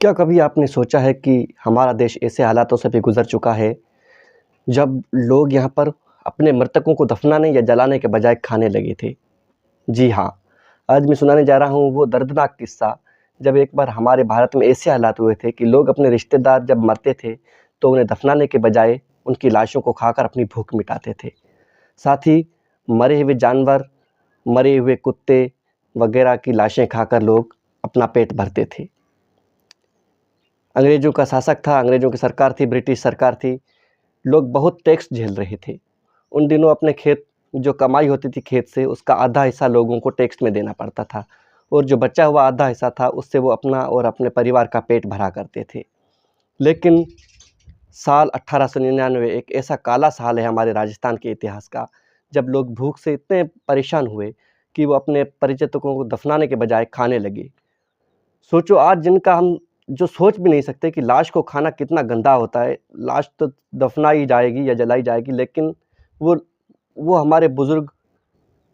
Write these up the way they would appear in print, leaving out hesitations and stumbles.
क्या कभी आपने सोचा है कि हमारा देश ऐसे हालातों से भी गुज़र चुका है, जब लोग यहाँ पर अपने मृतकों को दफ़नाने या जलाने के बजाय खाने लगे थे? जी हाँ, आज मैं सुनाने जा रहा हूँ वो दर्दनाक किस्सा, जब एक बार हमारे भारत में ऐसे हालात हुए थे कि लोग अपने रिश्तेदार जब मरते थे, तो उन्हें दफ़नाने के बजाय उनकी लाशों को खाकर अपनी भूख मिटाते थे। साथ ही मरे हुए जानवर, मरे हुए कुत्ते वगैरह की लाशें खाकर लोग अपना पेट भरते थे। अंग्रेज़ों का शासक था, अंग्रेज़ों की सरकार थी, ब्रिटिश सरकार थी, लोग बहुत टैक्स झेल रहे थे। उन दिनों अपने खेत जो कमाई होती थी खेत से, उसका आधा हिस्सा लोगों को टैक्स में देना पड़ता था और जो बचा हुआ आधा हिस्सा था, उससे वो अपना और अपने परिवार का पेट भरा करते थे। लेकिन साल 1899 एक ऐसा काला साल है हमारे राजस्थान के इतिहास का, जब लोग भूख से इतने परेशान हुए कि वो अपने परिचितों को दफ़नाने के बजाय खाने लगे। सोचो आज जिनका हम जो सोच भी नहीं सकते कि लाश को खाना कितना गंदा होता है। लाश तो दफनाई जाएगी या जलाई जाएगी, लेकिन वो वो हमारे बुजुर्ग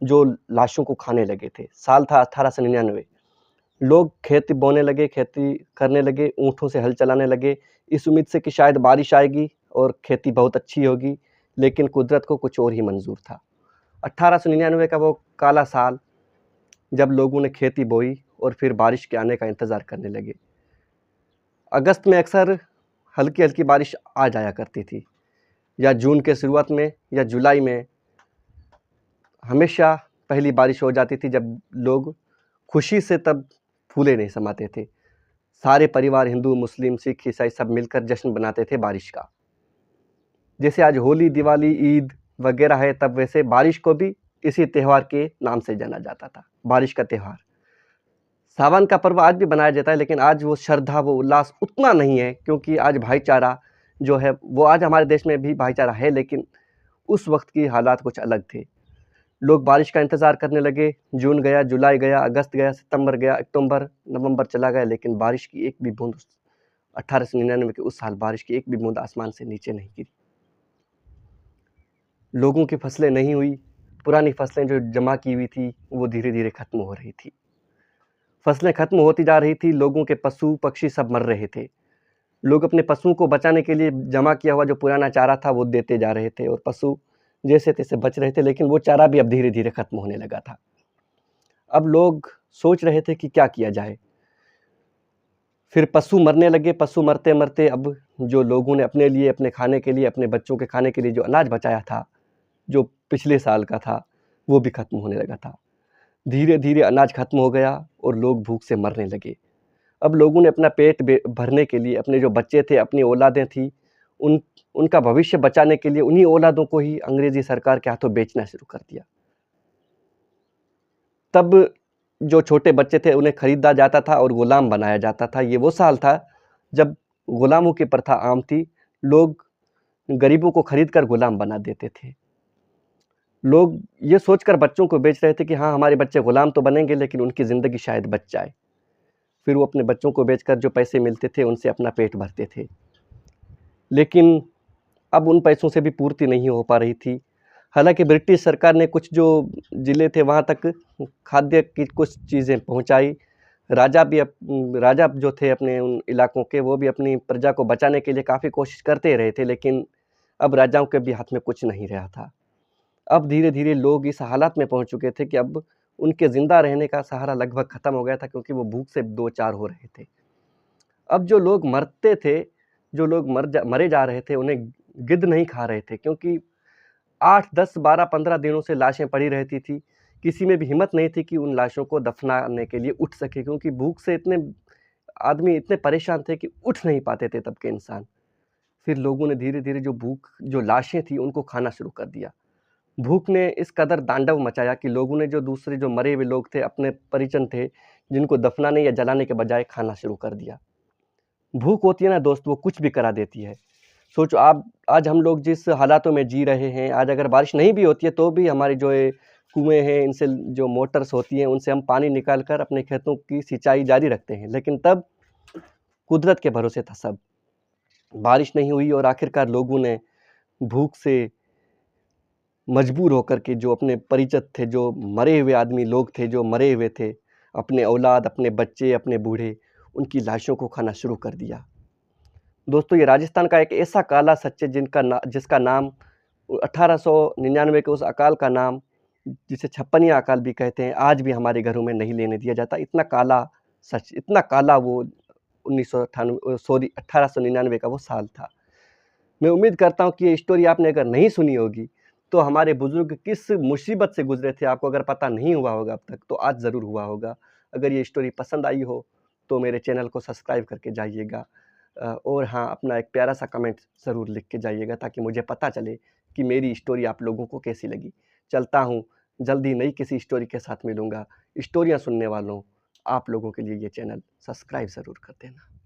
जो लाशों को खाने लगे थे। साल था 1899। लोग खेती बोने लगे, खेती करने लगे, ऊँटों से हल चलाने लगे, इस उम्मीद से कि शायद बारिश आएगी और खेती बहुत अच्छी होगी, लेकिन कुदरत को कुछ और ही मंजूर था। 1899 का वो काला साल, जब लोगों ने खेती बोई और फिर बारिश के आने का इंतज़ार करने लगे। अगस्त में अक्सर हल्की-हल्की बारिश आ जाया करती थी, या जून के शुरुआत में या जुलाई में हमेशा पहली बारिश हो जाती थी, जब लोग खुशी से तब फूले नहीं समाते थे। सारे परिवार हिंदू, मुस्लिम, सिख, ईसाई सब मिलकर जश्न बनाते थे बारिश का। जैसे आज होली, दिवाली, ईद वगैरह है, तब वैसे बारिश को भी इसी त्योहार के नाम से जाना जाता था, बारिश का त्योहार। सावन का पर्व आज भी मनाया जाता है, लेकिन आज वो श्रद्धा, वो उल्लास उतना नहीं है, क्योंकि आज भाईचारा जो है वो आज हमारे देश में भी भाईचारा है, लेकिन उस वक्त की हालात कुछ अलग थे। लोग बारिश का इंतज़ार करने लगे। जून गया, जुलाई गया, अगस्त गया, सितंबर गया, अक्टूबर, नवंबर चला गया, लेकिन बारिश की एक भी बूंद 1899 के उस साल बारिश की एक भी बूंद आसमान से नीचे नहीं गिरी। लोगों की फसलें नहीं हुई, पुरानी फसलें जो जमा की हुई थी वो धीरे-धीरे खत्म हो रही थी। फसलें खत्म होती जा रही थी, लोगों के पशु पक्षी सब मर रहे थे। लोग अपने पशुओं को बचाने के लिए जमा किया हुआ जो पुराना चारा था वो देते जा रहे थे, और पशु जैसे-तैसे बच रहे थे, लेकिन वो चारा भी अब धीरे-धीरे खत्म होने लगा था। अब लोग सोच रहे थे कि क्या किया जाए? फिर पशु मरने लगे, पशु मरते-मरते अब जो लोगों ने अपने लिए, अपने खाने के लिए, अपने बच्चों के खाने के लिए जो अनाज बचाया था, जो पिछले साल का था, वो भी खत्म होने लगा था। धीरे-धीरे अनाज खत्म हो गया और लोग भूख से मरने लगे। अब लोगों ने अपना पेट भरने के लिए, अपने जो बच्चे थे, अपनी औलादें थी, उनका भविष्य बचाने के लिए उन्हीं औलादों को ही अंग्रेजी सरकार के हाथों बेचना शुरू कर दिया। तब जो छोटे बच्चे थे उन्हें खरीदा जाता था और गुलाम बनाया जाता था। ये वो साल था जब गुलामों की प्रथा आम थी। लोग गरीबों को खरीद कर गुलाम बना देते थे। लोग ये सोचकर बच्चों को बेच रहे थे कि हाँ, हमारे बच्चे गुलाम तो बनेंगे, लेकिन उनकी ज़िंदगी शायद बच जाए। फिर वो अपने बच्चों को बेचकर जो पैसे मिलते थे उनसे अपना पेट भरते थे। लेकिन अब उन पैसों से भी पूर्ति नहीं हो पा रही थी। हालाँकि ब्रिटिश सरकार ने कुछ जो ज़िले थे वहाँ तक खाद्य की कुछ चीज़ें पहुँचाई। राजा जो थे अपने उन इलाकों के, वो भी अपनी प्रजा को बचाने के लिए काफ़ी कोशिश करते रहे थे, लेकिन अब राजाओं के भी हाथ में कुछ नहीं रहा था। अब धीरे-धीरे लोग इस हालात में पहुँच चुके थे कि अब उनके ज़िंदा रहने का सहारा लगभग ख़त्म हो गया था, क्योंकि वो भूख से दो-चार हो रहे थे। अब जो लोग मरते थे, जो लोग मरे जा रहे थे, उन्हें गिद्ध नहीं खा रहे थे, क्योंकि 8, 10, 12, 15 दिनों से लाशें पड़ी रहती थी। किसी में भी हिम्मत नहीं थी कि उन लाशों को दफनाने के लिए उठ सके, क्योंकि भूख से इतने आदमी इतने परेशान थे कि उठ नहीं पाते थे तब के इंसान। फिर लोगों ने धीरे-धीरे जो लाशें थी उनको खाना शुरू कर दिया। भूख ने इस कदर तांडव मचाया कि लोगों ने जो दूसरे जो मरे हुए लोग थे, अपने परिजन थे, जिनको दफनाने या जलाने के बजाय खाना शुरू कर दिया। भूख होती है ना दोस्त, वो कुछ भी करा देती है। सोचो आप, आज हम लोग जिस हालातों में जी रहे हैं, आज अगर बारिश नहीं भी होती है तो भी हमारी जो ये कुएँ हैं, इनसे जो मोटर्स होती हैं, उनसे हम पानी निकाल कर अपने खेतों की सिंचाई जारी रखते हैं। लेकिन तब कुदरत के भरोसे था सब। बारिश नहीं हुई और आखिरकार लोगों ने भूख से मजबूर होकर के जो अपने परिचित थे, जो मरे हुए आदमी लोग थे, जो मरे हुए थे, अपने औलाद, अपने बच्चे, अपने बूढ़े, उनकी लाशों को खाना शुरू कर दिया। दोस्तों, ये राजस्थान का एक ऐसा काला सच है जिसका नाम 1899 के उस अकाल का नाम, जिसे छप्पनिया अकाल भी कहते हैं, आज भी हमारे घरों में नहीं लेने दिया जाता। इतना काला सच, इतना काला वो 1899 का वो साल था। मैं उम्मीद करता हूँ कि ये स्टोरी आपने अगर नहीं सुनी होगी, तो हमारे बुजुर्ग किस मुसीबत से गुजरे थे, आपको अगर पता नहीं हुआ होगा अब तक, तो आज ज़रूर हुआ होगा। अगर ये स्टोरी पसंद आई हो, तो मेरे चैनल को सब्सक्राइब करके जाइएगा। और हाँ, अपना एक प्यारा सा कमेंट ज़रूर लिख के जाइएगा, ताकि मुझे पता चले कि मेरी स्टोरी आप लोगों को कैसी लगी। चलता हूँ, जल्दी नई किसी स्टोरी के साथ मिलूँगा। स्टोरियाँ सुनने वालों, आप लोगों के लिए ये चैनल सब्सक्राइब ज़रूर कर देना।